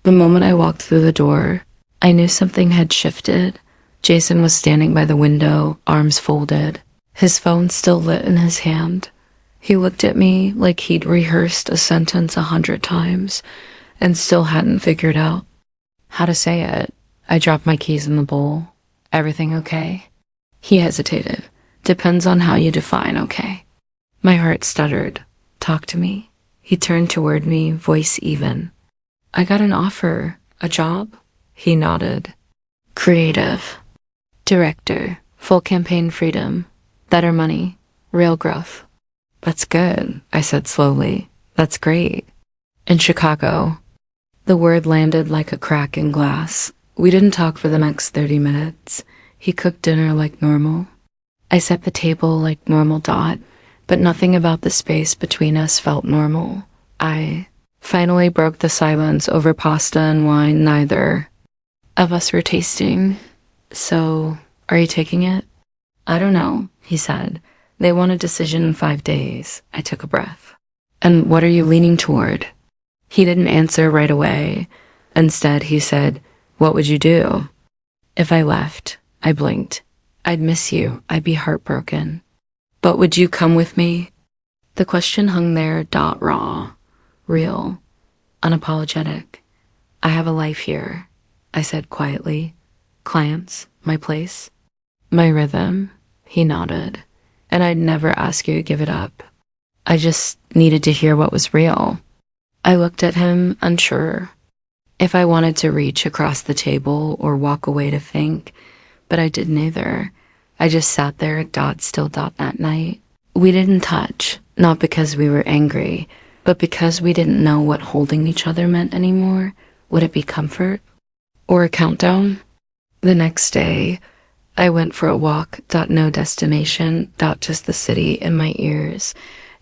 The moment I walked through the door, I knew something had shifted. Jason was standing by the window, arms folded, his phone still lit in his hand. He looked at me like he'd rehearsed a sentence 100 times and still hadn't figured out how to say it. I dropped my keys in the bowl. Everything okay? He hesitated. Depends on how you define okay. My heart stuttered. Talk to me. He turned toward me, voice even. I got an offer. A job? He nodded. Creative. Director. Full campaign freedom. Better money. Real growth. That's good, I said slowly. That's great. In Chicago. The word landed like a crack in glass. We didn't talk for the next 30 minutes. He cooked dinner like normal. I set the table like normal Dot, but nothing about the space between us felt normal. I finally broke the silence over pasta and wine neither of us were tasting. So, are you taking it? I don't know, he said. They want a decision in 5 days. I took a breath. And what are you leaning toward? He didn't answer right away. Instead, he said, what would you do? If I left, I blinked. I'd miss you. I'd be heartbroken. But would you come with me? The question hung there, raw, real, unapologetic. I have a life here, I said quietly. Clients, my place, my rhythm. He nodded. And I'd never ask you to give it up. I just needed to hear what was real. I looked at him, unsure if I wanted to reach across the table or walk away to think, but I did neither. I just sat there, still that night. We didn't touch, not because we were angry, but because we didn't know what holding each other meant anymore. Would it be comfort? Or a countdown? The next day, I went for a walk, no destination, just the city in my ears,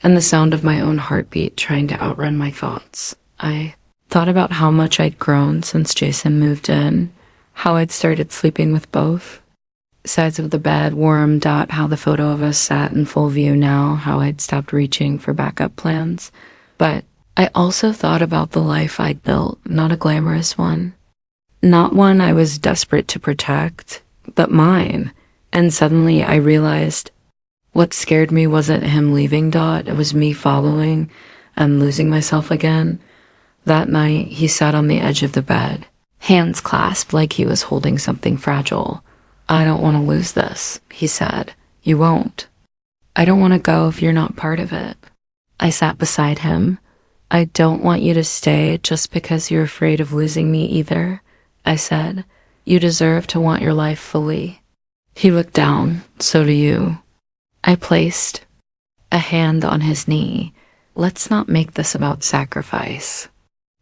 and the sound of my own heartbeat trying to outrun my thoughts. I thought about how much I'd grown since Jason moved in, how I'd started sleeping with both sides of the bed, warm. How the photo of us sat in full view now, how I'd stopped reaching for backup plans. But I also thought about the life I'd built, not a glamorous one. Not one I was desperate to protect, but mine. And suddenly I realized what scared me wasn't him leaving, it was me following and losing myself again. That night, he sat on the edge of the bed, hands clasped like he was holding something fragile. I don't want to lose this, he said. You won't. I don't want to go if you're not part of it. I sat beside him. I don't want you to stay just because you're afraid of losing me either, I said. You deserve to want your life fully. He looked down. So do you. I placed a hand on his knee. Let's not make this about sacrifice.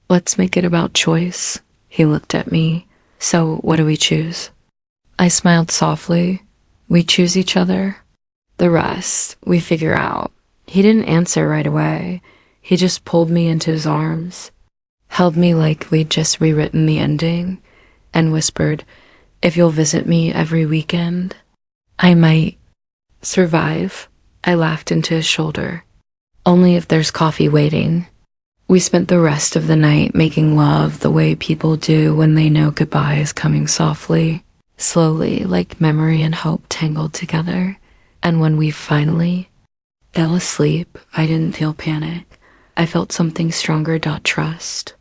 Let's make it about choice. He looked at me. So what do we choose? I smiled softly. We choose each other. The rest, we figure out. He didn't answer right away. He just pulled me into his arms, held me like we'd just rewritten the ending, and whispered, if you'll visit me every weekend, I might survive. I laughed into his shoulder. Only if there's coffee waiting. We spent the rest of the night making love the way people do when they know goodbye is coming softly, slowly, like memory and hope tangled together. And when we finally fell asleep, I didn't feel panic. I felt something stronger. Trust.